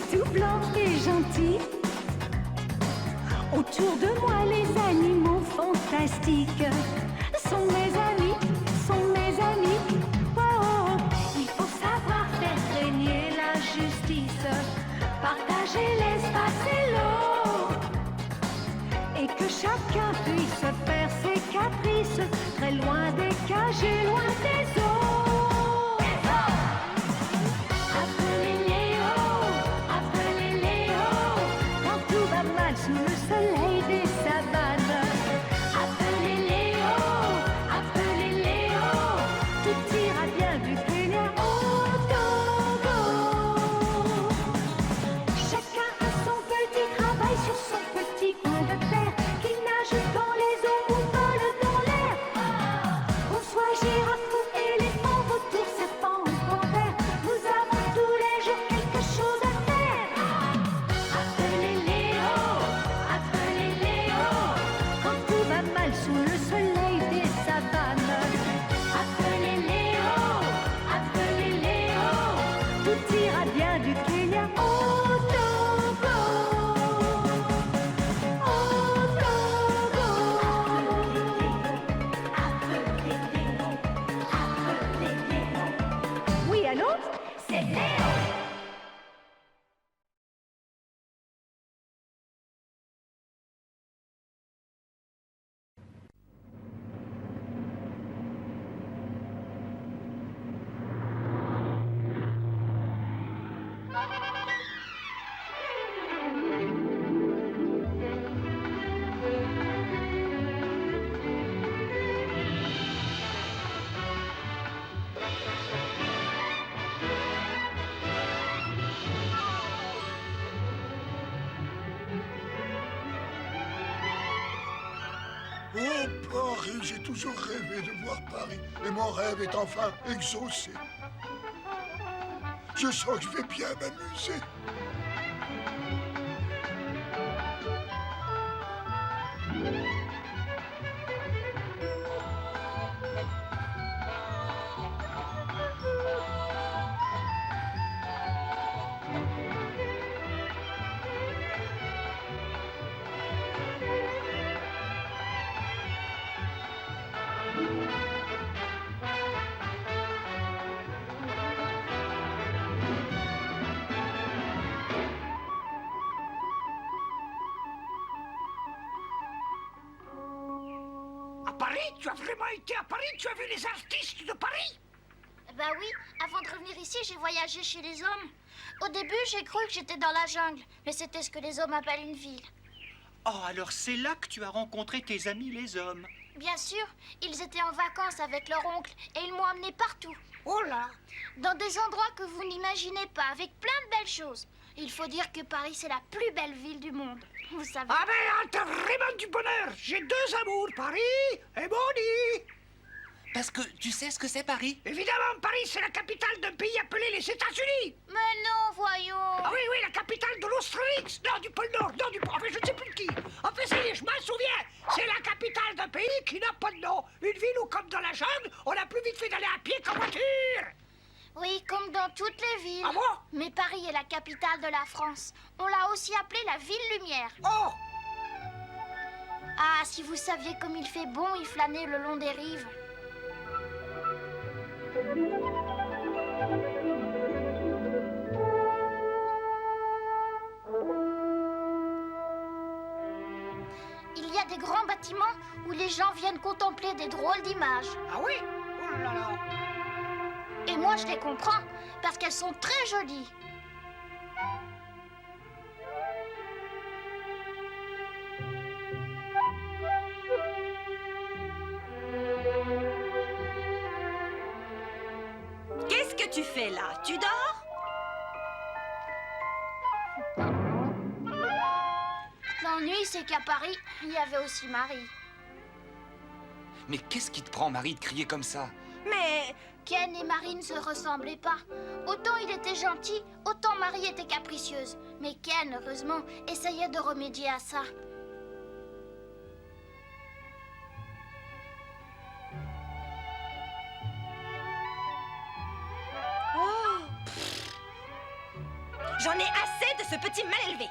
tout blanc et gentil. Autour de moi, les animaux fantastiques sont mes amis, sont mes amis. Oh, oh. Il faut savoir faire régner la justice, partager l'espace et l'eau, et que chacun puisse faire ses caprices, très loin des cages et loin des eaux. Appelez Léo, quand tout va mal sous le soleil des savanes. Appelez Léo, tout ira bien du Kenya au Togo. Chacun a son petit travail sur son petit coin de terre, qui nage dans les eaux ou vole dans l'air. Qu'on soit girafe ou éléphant, vautour, serpent ou panthère, nous avons tous les jours quelque chose à faire. Appelez Léo, quand tout va mal sous le soleil des savanes. Appelez Léo, tout ira bien du Kenya au Togo. Au Togo. Oui, allô? C'est Léo! Oh, Paris, j'ai toujours rêvé de voir Paris. Et mon rêve est enfin exaucé. Je sens que je vais bien m'amuser. À Paris? Tu as vraiment été à Paris? Tu as vu les artistes de Paris? Bah oui, avant de revenir ici, j'ai voyagé chez les hommes. Au début, j'ai cru que j'étais dans la jungle, mais c'était ce que les hommes appellent une ville. Oh, alors c'est là que tu as rencontré tes amis les hommes. Bien sûr, ils étaient en vacances avec leur oncle et ils m'ont emmené partout. Oh là! Dans des endroits que vous n'imaginez pas, avec plein de belles choses. Il faut dire que Paris, c'est la plus belle ville du monde. Vous savez... Ah ben, t'as vraiment du bonheur! J'ai deux amours, Paris et Bonnie! Parce que tu sais ce que c'est Paris? Évidemment, Paris, c'est la capitale d'un pays appelé les États-Unis! Mais non, voyons. Ah oui, oui, la capitale de l'Australie! Non, du pôle Nord, non, du pôle... Enfin, je ne sais plus de qui! Enfin, ça y est, je m'en souviens! C'est la capitale d'un pays qui n'a pas de nom! Une ville où, comme dans la jungle, on a plus vite fait d'aller à pied qu'en voiture! Oui, comme dans toutes les villes. Ah bon? Mais Paris est la capitale de la France. On l'a aussi appelée la ville lumière. Oh! Ah, si vous saviez comme il fait bon y flâner le long des rives. Il y a des grands bâtiments où les gens viennent contempler des drôles d'images. Ah oui? Oh là là! Et moi, je les comprends, parce qu'elles sont très jolies. Qu'est-ce que tu fais là? Tu dors? L'ennui, c'est qu'à Paris, il y avait aussi Marie. Mais qu'est-ce qui te prend, Marie, de crier comme ça? Mais Ken et Marie ne se ressemblaient pas. Autant il était gentil, autant Marie était capricieuse. Mais Ken, heureusement, essayait de remédier à ça. J'en ai assez de ce petit mal élevé.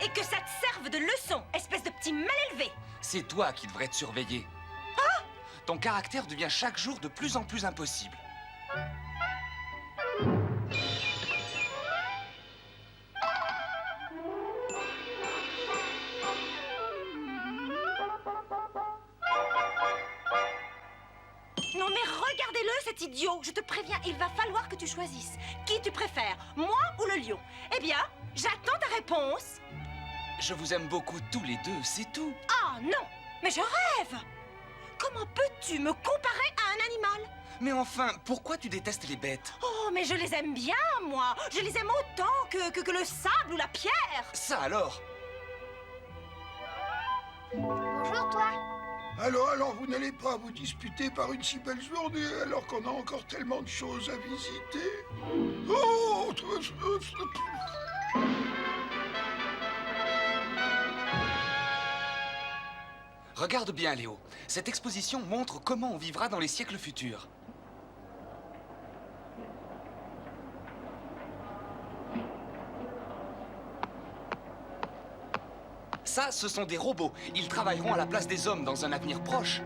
Et que ça te serve de leçon, espèce de petit mal élevé. C'est toi qui devrais te surveiller. Ton caractère devient chaque jour de plus en plus impossible. Non mais regardez-le, cet idiot. Je te préviens, il va falloir que tu choisisses. Qui tu préfères, moi ou le lion? Eh bien, j'attends ta réponse. Je vous aime beaucoup tous les deux, c'est tout. Ah non, mais je rêve. Comment peux-tu me comparer à un animal? Mais enfin, pourquoi tu détestes les bêtes? Oh, mais je les aime bien, moi. Je les aime autant que le sable ou la pierre. Ça alors? Bonjour, toi. Alors, vous n'allez pas vous disputer par une si belle journée, alors qu'on a encore tellement de choses à visiter. Oh! Regarde bien, Léo. Cette exposition montre comment on vivra dans les siècles futurs. Ça, ce sont des robots. Ils travailleront à la place des hommes dans un avenir proche.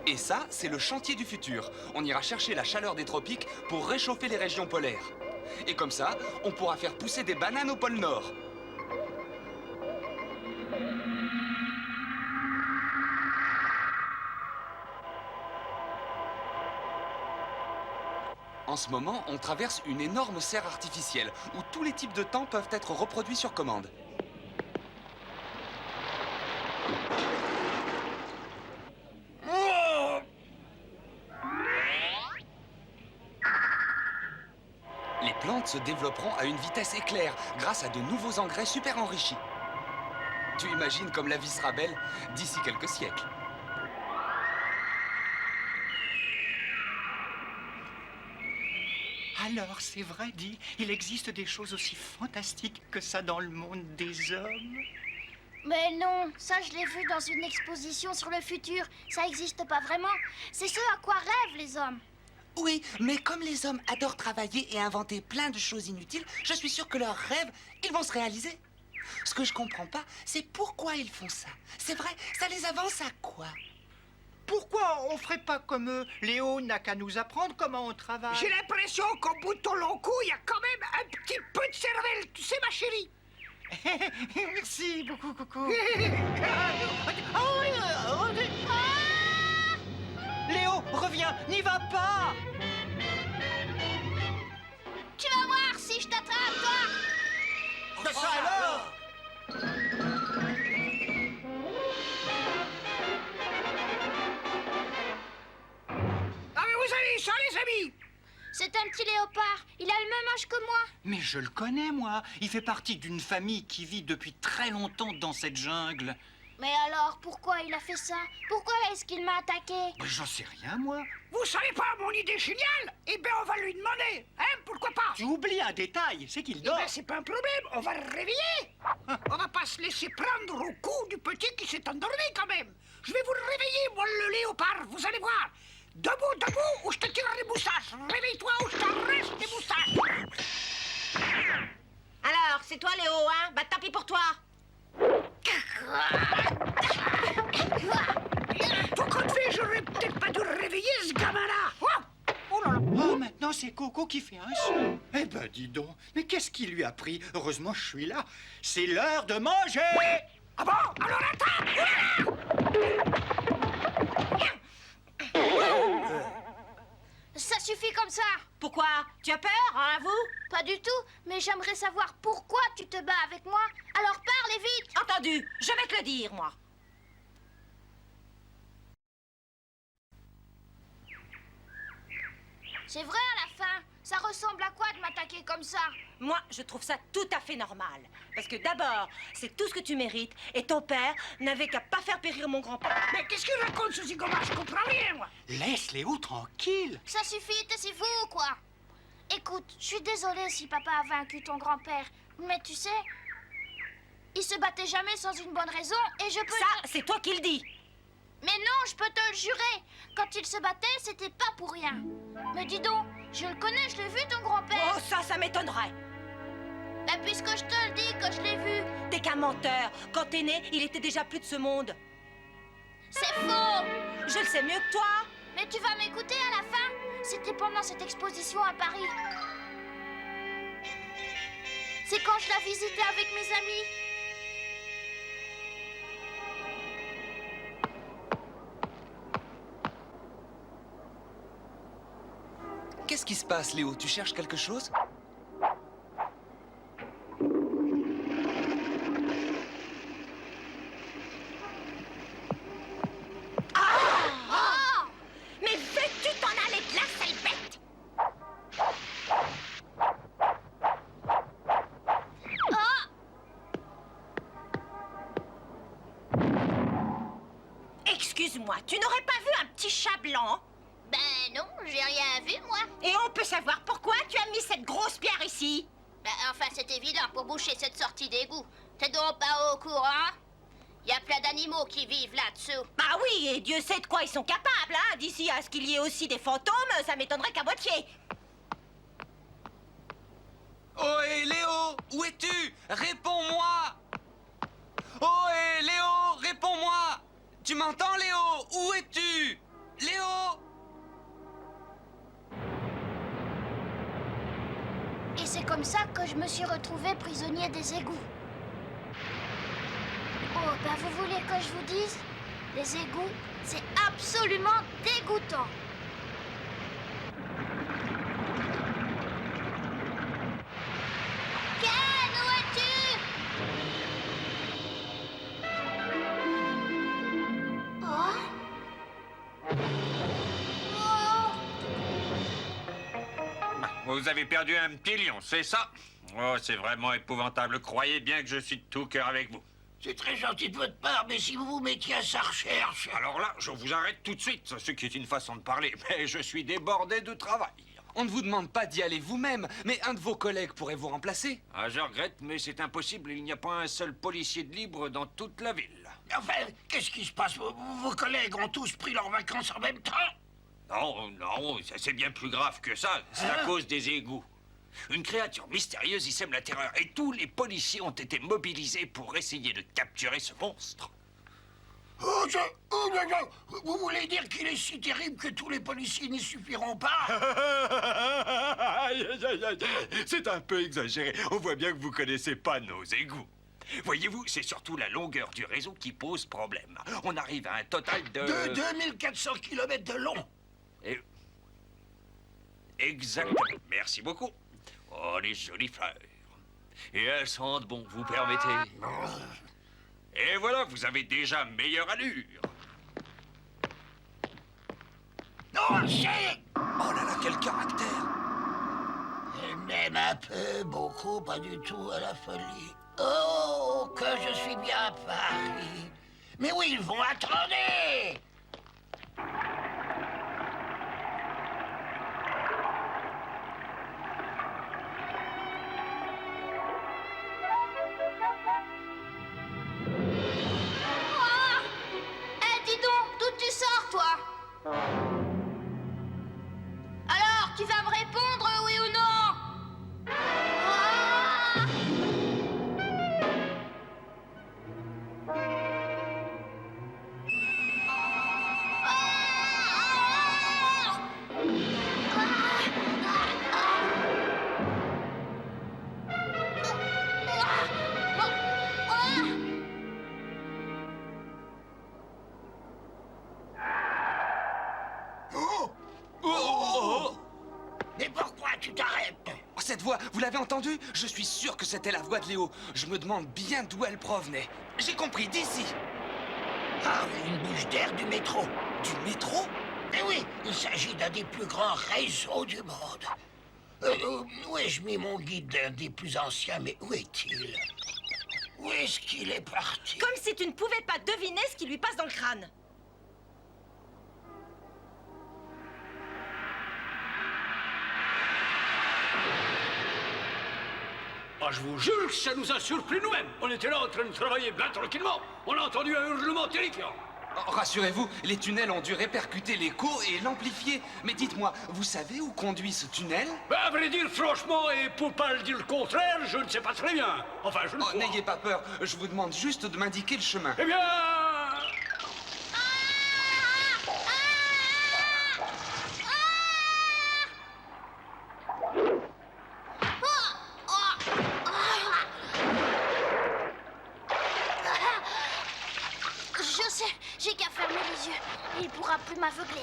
Et ça, c'est le chantier du futur. On ira chercher la chaleur des tropiques pour réchauffer les régions polaires. Et comme ça, on pourra faire pousser des bananes au pôle Nord. En ce moment, on traverse une énorme serre artificielle où tous les types de temps peuvent être reproduits sur commande. Les plantes se développeront à une vitesse éclair grâce à de nouveaux engrais super enrichis. Tu imagines comme la vie sera belle d'ici quelques siècles. Alors, c'est vrai, dit, il existe des choses aussi fantastiques que ça dans le monde des hommes. Mais non, ça je l'ai vu dans une exposition sur le futur. Ça n'existe pas vraiment. C'est ce à quoi rêvent les hommes. Oui, mais comme les hommes adorent travailler et inventer plein de choses inutiles, je suis sûre que leurs rêves, ils vont se réaliser. Ce que je comprends pas, c'est pourquoi ils font ça. C'est vrai, ça les avance à quoi? Pourquoi on ferait pas comme eux? Léo n'a qu'à nous apprendre comment on travaille. J'ai l'impression qu'au bout de ton long cou, il y a quand même un petit peu de cervelle. Tu sais, ma chérie? Merci beaucoup, coucou. Léo, reviens, n'y va pas. Tu vas voir si je t'attrape, toi. Ça alors? Ah, mais vous allez ça, les amis? C'est un petit léopard. Il a le même âge que moi. Mais je le connais, moi. Il fait partie d'une famille qui vit depuis très longtemps dans cette jungle. Mais alors, pourquoi il a fait ça? Pourquoi est-ce qu'il m'a attaqué? Mais j'en sais rien, moi. Vous savez pas mon idée géniale? Eh bien, on va lui demander. Hein, pourquoi pas? Tu oublies un détail, c'est qu'il Eh dort. ben, c'est pas un problème, on va le réveiller. On va pas se laisser prendre au cou du petit qui s'est endormi quand même. Je vais vous le réveiller, moi le léopard, vous allez voir. Debout, debout, ou je te tire les moustaches. Réveille-toi ou je t'arrache les moustaches. Alors, c'est toi Léo, hein? Bah tant pis pour toi. Tout compte fait, j'aurais peut-être pas dû réveiller ce gamin-là. Oh là là. Oh, maintenant c'est Coco qui fait un son. Eh ben, dis donc, mais qu'est-ce qui lui a pris? Heureusement, je suis là. C'est l'heure de manger. Ah bon? Alors attends. Ça suffit comme ça. Pourquoi? Tu as peur, hein, vous? Pas du tout, mais j'aimerais savoir pourquoi tu te bats avec moi. Alors parle et vite. Entendu, je vais te le dire, moi. C'est vrai à la fin. Ça ressemble à quoi de m'attaquer comme ça? Moi, je trouve ça tout à fait normal. Parce que d'abord, c'est tout ce que tu mérites. Et ton père n'avait qu'à pas faire périr mon grand-père. Mais qu'est-ce qu'il raconte, ce zigomar? Je comprends rien, moi. Laisse Léo tranquille. Ça suffit, t'es si fou ou quoi? Écoute, je suis désolée si papa a vaincu ton grand-père. Mais tu sais, il se battait jamais sans une bonne raison et je peux... Ça, c'est toi qui le dis. Mais non, je peux te le jurer. Quand il se battait, c'était pas pour rien. Mais dis donc, je le connais, je l'ai vu ton grand-père. Oh, ça m'étonnerait. Bah puisque je te le dis que je l'ai vu. T'es qu'un menteur. Quand t'es né, il était déjà plus de ce monde. C'est faux. Je le sais mieux que toi. Mais tu vas m'écouter à la fin? C'était pendant cette exposition à Paris. C'est quand je la visitais avec mes amis. Qu'est-ce qui se passe, Léo? Tu cherches quelque chose? Mais veux-tu t'en aller de là, sale bête? Excuse-moi, tu n'aurais pas vu un petit chat blanc? Ben non, j'ai rien vu moi. Et on peut savoir pourquoi tu as mis cette grosse pierre ici? Ben enfin c'est évident pour boucher cette sortie d'égout. T'es donc pas au courant? Il y a plein d'animaux qui vivent là-dessous. Bah oui, et Dieu sait de quoi ils sont capables, hein. D'ici à ce qu'il y ait aussi des fantômes, ça m'étonnerait qu'à moitié. Oh, hé, Léo! Où es-tu? Réponds-moi! Oh, hé, Léo! Réponds-moi! Tu m'entends, Léo? Où es-tu? Léo! Et c'est comme ça que je me suis retrouvée prisonnier des égouts. Oh, ben vous voulez que je vous dise? Les égouts, c'est absolument dégoûtant. Ken, où es-tu? Oh? Oh? Vous avez perdu un petit lion, c'est ça? Oh, c'est vraiment épouvantable. Croyez bien que je suis de tout cœur avec vous. C'est très gentil de votre part, mais si vous vous mettiez à sa recherche... Alors là, je vous arrête tout de suite, ce qui est une façon de parler, mais je suis débordé de travail. On ne vous demande pas d'y aller vous-même, mais un de vos collègues pourrait vous remplacer. Ah, je regrette, mais c'est impossible. Il n'y a pas un seul policier de libre dans toute la ville. Enfin, qu'est-ce qui se passe? Vos collègues ont tous pris leurs vacances en même temps? Non, non, c'est bien plus grave que ça. C'est à cause des égouts. Une créature mystérieuse y sème la terreur et tous les policiers ont été mobilisés pour essayer de capturer ce monstre. Oh, vous voulez dire qu'il est si terrible que tous les policiers n'y suffiront pas? C'est un peu exagéré. On voit bien que vous connaissez pas nos égouts. Voyez-vous, c'est surtout la longueur du réseau qui pose problème. On arrive à un total de 2400 km de long. Et... Exactement. Merci beaucoup. Oh, les jolies fleurs. Et elles sentent bon, vous permettez. Et voilà, vous avez déjà meilleure allure. Non, c'est... Oh là là, quel caractère! Même un peu, beaucoup, pas du tout à la folie. Oh, que je suis bien à Paris. Mais où ils vont? Attendez! Dis donc, d'où tu sors, toi? Alors, tu vas me répondre, oui ou non? Ah! Mais pourquoi tu t'arrêtes? Oh, cette voix, vous l'avez entendue? Je suis sûr que c'était la voix de Léo. Je me demande bien d'où elle provenait. J'ai compris, d'ici. Ah, une bouche d'air du métro. Du métro? Eh oui, il s'agit d'un des plus grands réseaux du monde. Où ai-je mis mon guide d'un des plus anciens, mais où est-il? Où est-ce qu'il est parti? Comme si tu ne pouvais pas deviner ce qui lui passe dans le crâne. Ah, je vous jure que ça nous a surpris nous-mêmes. On était là en train de travailler bien tranquillement. On a entendu un hurlement terrifiant. Oh, rassurez-vous, les tunnels ont dû répercuter l'écho et l'amplifier. Mais dites-moi, vous savez où conduit ce tunnel? Ben, à vrai dire, franchement, et pour pas le dire le contraire, je ne sais pas très bien. Enfin, je ne Oh, crois. n'ayez pas peur, je vous demande juste de m'indiquer le chemin. Eh bien... Je sais, j'ai qu'à fermer les yeux. Il pourra plus m'aveugler.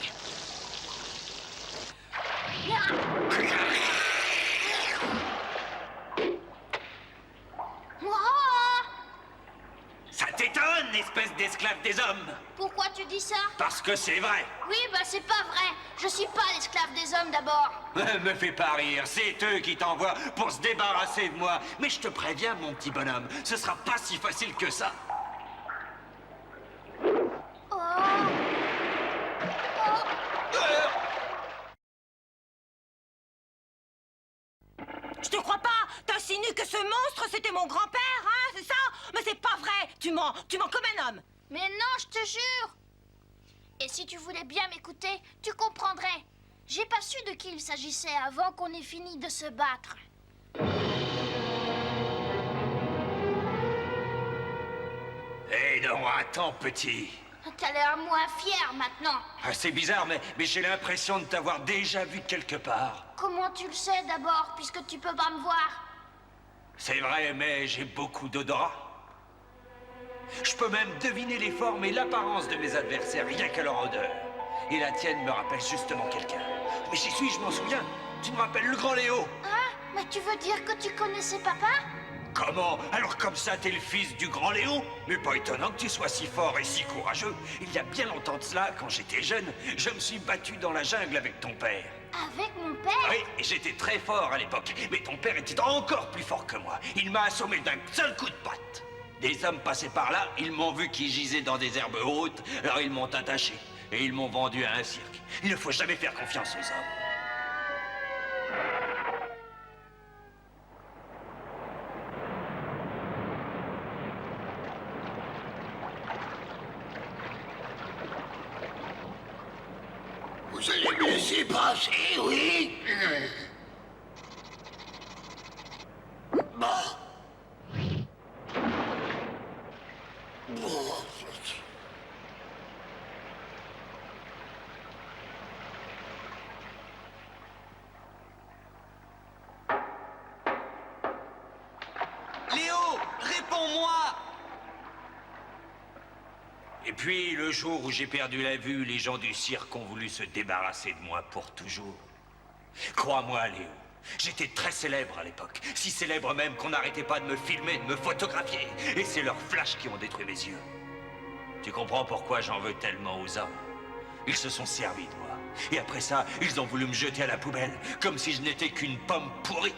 Ça t'étonne, espèce d'esclave des hommes? Pourquoi tu dis ça? Parce que c'est vrai. Oui, bah c'est pas vrai. Je suis pas l'esclave des hommes d'abord. Me fais pas rire, c'est eux qui t'envoient pour se débarrasser de moi. Mais je te préviens, mon petit bonhomme, ce sera pas si facile que ça. Oh. Je te crois pas. T'insinues que ce monstre, c'était mon grand-père, hein, c'est ça? Mais c'est pas vrai. Tu mens comme un homme. Mais non, je te jure. Et si tu voulais bien m'écouter, tu comprendrais. J'ai pas su de qui il s'agissait avant qu'on ait fini de se battre. Eh non, attends, petit. T'as l'air moins fier maintenant. Ah, c'est bizarre, mais j'ai l'impression de t'avoir déjà vu quelque part. Comment tu le sais d'abord, puisque tu peux pas me voir? C'est vrai, mais j'ai beaucoup d'odorat. Je peux même deviner les formes et l'apparence de mes adversaires, rien qu'à leur odeur. Et la tienne me rappelle justement quelqu'un. Mais j'y suis, je m'en souviens. Tu me rappelles le grand Léo. Hein? Mais tu veux dire que tu connaissais papa? Comment? Alors comme ça, t'es le fils du grand Léo? Mais pas étonnant que tu sois si fort et si courageux. Il y a bien longtemps de cela, quand j'étais jeune, je me suis battu dans la jungle avec ton père. Avec mon père? Oui, et j'étais très fort à l'époque. Mais ton père était encore plus fort que moi. Il m'a assommé d'un seul coup de patte. Des hommes passaient par là, ils m'ont vu qui gisait dans des herbes hautes, alors ils m'ont attaché. Et ils m'ont vendu à un cirque. Il ne faut jamais faire confiance aux hommes. Vous allez me laisser passer, oui? Bon. Bon. Léo, réponds-moi! Et puis, le jour où j'ai perdu la vue, les gens du cirque ont voulu se débarrasser de moi pour toujours. Crois-moi, Léo, j'étais très célèbre à l'époque. Si célèbre même qu'on n'arrêtait pas de me filmer, de me photographier. Et c'est leurs flashs qui ont détruit mes yeux. Tu comprends pourquoi j'en veux tellement aux hommes? Ils se sont servis de moi. Et après ça, ils ont voulu me jeter à la poubelle, comme si je n'étais qu'une pomme pourrie.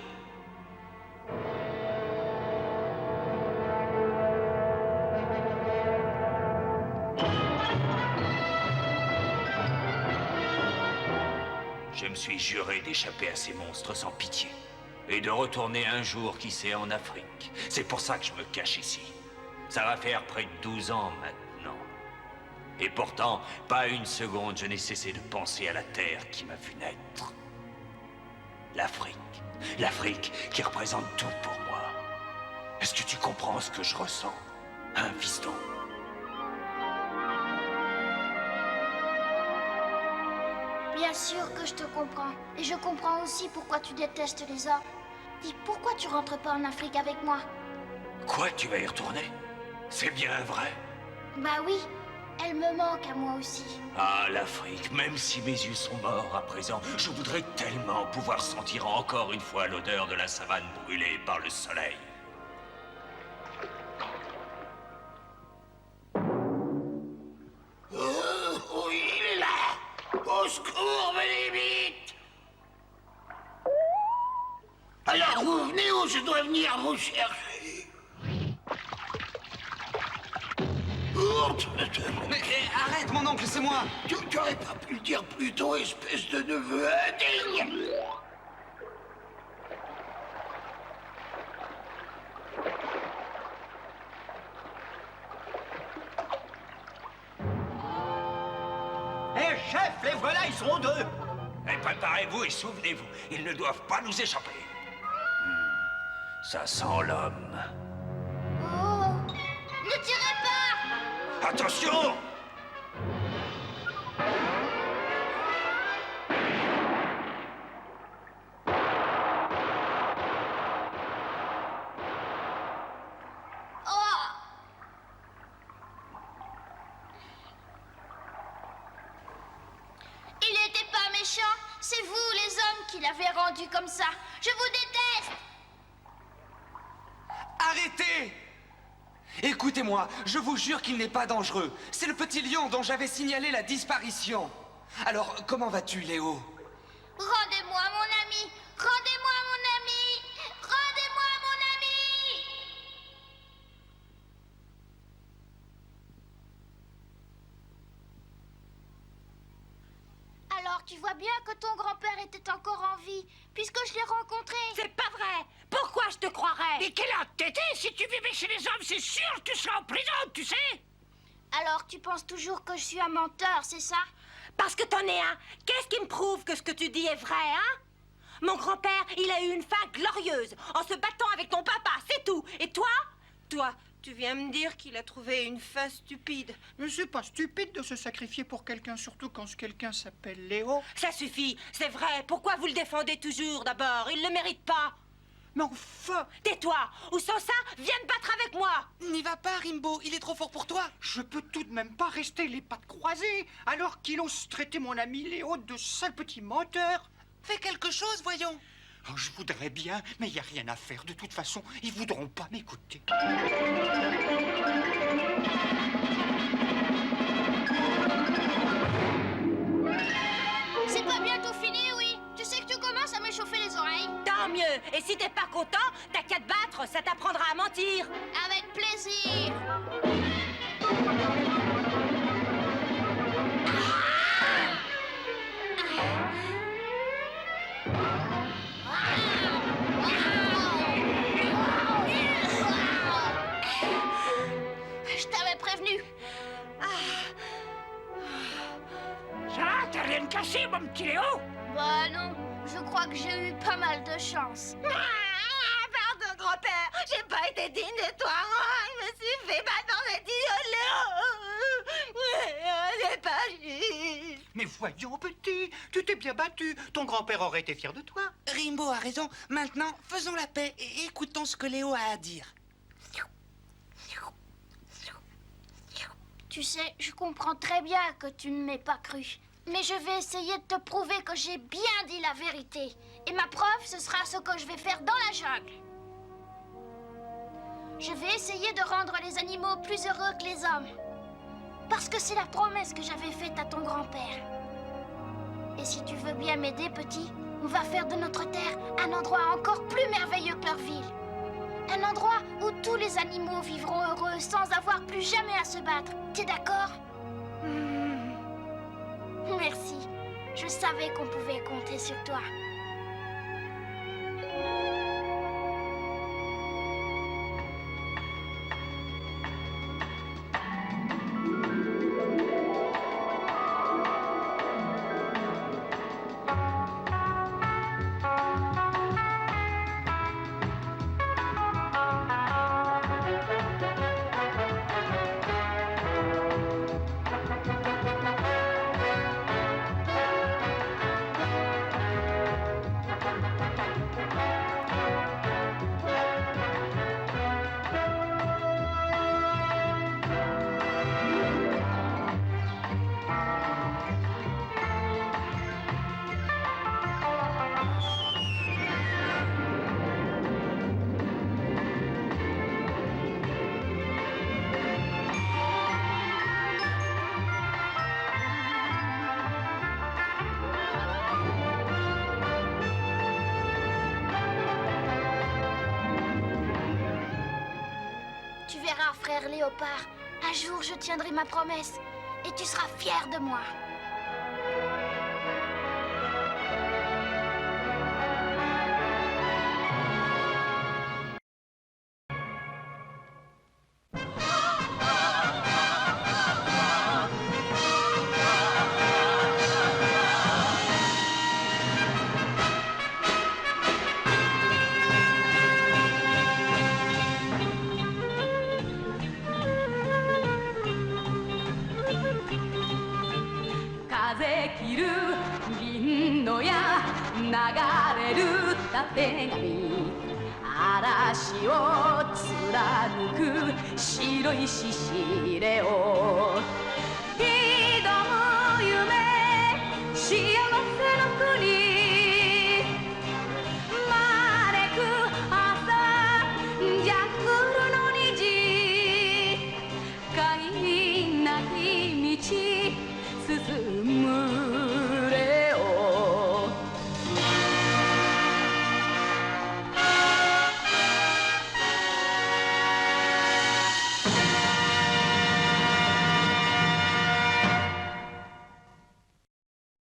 Je me suis juré d'échapper à ces monstres sans pitié. Et de retourner un jour, qui sait, en Afrique. C'est pour ça que je me cache ici. Ça va faire près de 12 ans maintenant. Et pourtant, pas une seconde, je n'ai cessé de penser à la terre qui m'a vu naître. L'Afrique. L'Afrique qui représente tout pour moi. Est-ce que tu comprends ce que je ressens, hein, fiston? Bien sûr que je te comprends. Et je comprends aussi pourquoi tu détestes les hommes. Dis, pourquoi tu rentres pas en Afrique avec moi? Quoi, tu vas y retourner? C'est bien vrai. Bah oui, elle me manque à moi aussi. Ah, l'Afrique, même si mes yeux sont morts à présent, je voudrais tellement pouvoir sentir encore une fois l'odeur de la savane brûlée par le soleil. Oh, il est là! Au secours, venez vite! Alors vous venez ou je dois venir vous chercher? Mais arrête, mon oncle, c'est moi. Tu aurais pas pu le dire plus tôt, espèce de neveu indigne. Hé, chef, les voilà, ils sont deux. Et préparez-vous et souvenez-vous, ils ne doivent pas nous échapper. Ça sent l'homme. Oh, ne tirez pas! Attention! Oh! Il n'était pas méchant, c'est vous les hommes qui l'avez rendu comme ça. Je vous déteste! Arrêtez! Écoutez-moi, je vous jure qu'il n'est pas dangereux. C'est le petit lion dont j'avais signalé la disparition. Alors, comment vas-tu, Léo? Rendez-moi mon ami! Rendez-moi mon ami! Rendez-moi mon ami! Alors, tu vois bien que ton grand-père était encore en vie, puisque je l'ai rencontré. C'est pas vrai. Pourquoi je te croirais? Mais quelle entêté! Si tu vivais chez les hommes, c'est sûr que tu serais en prison, tu sais! Alors, tu penses toujours que je suis un menteur, c'est ça? Parce que t'en es un. Qu'est-ce qui me prouve que ce que tu dis est vrai, hein? Mon grand-père, il a eu une fin glorieuse en se battant avec ton papa, c'est tout. Et toi? Toi, tu viens me dire qu'il a trouvé une fin stupide. Mais c'est pas stupide de se sacrifier pour quelqu'un, surtout quand ce quelqu'un s'appelle Léo. Ça suffit, c'est vrai. Pourquoi vous le défendez toujours d'abord? Il le mérite pas. Mais enfin, Tais-toi, ou sans ça, viens te battre avec moi. N'y va pas, Rimbaud, il est trop fort pour toi. je peux tout de même pas rester les pattes croisées alors qu'il ose traiter mon ami Léo de sale petit menteur. Fais quelque chose, voyons. Oh, je voudrais bien, mais il n'y a rien à faire. De toute façon, ils voudront pas m'écouter. C'est pas bientôt fini, oui? Tu sais que tu commences à m'échauffer les oreilles. Tant mieux. Et si t'es pas content, t'as qu'à te battre, ça t'apprendra à mentir. Avec plaisir. Je t'avais prévenu. Ça, t'as rien cassé, mon petit Léo? Bah non, je crois que j'ai eu pas mal de chance. Pardon, grand-père, j'ai pas été digne de toi. Je me suis fait battre dans cette idole. C'est pas juste. Mais voyons, petit, tu t'es bien battu. Ton grand-père aurait été fier de toi. Rimbaud a raison. Maintenant, faisons la paix et écoutons ce que Léo a à dire. Tu sais, je comprends très bien que tu ne m'aies pas cru. Mais je vais essayer de te prouver que j'ai bien dit la vérité. Et ma preuve, ce sera ce que je vais faire dans la jungle. Je vais essayer de rendre les animaux plus heureux que les hommes. Parce que c'est la promesse que j'avais faite à ton grand-père. Et si tu veux bien m'aider, petit, on va faire de notre terre un endroit encore plus merveilleux que leur ville. Un endroit où tous les animaux vivront heureux sans avoir plus jamais à se battre. T'es d'accord? Merci. Je savais qu'on pouvait compter sur toi. Tu verras, frère Léopard. Un jour, je tiendrai ma promesse. Et tu seras fier de moi.流れるたてがみ嵐を貫く白いししれを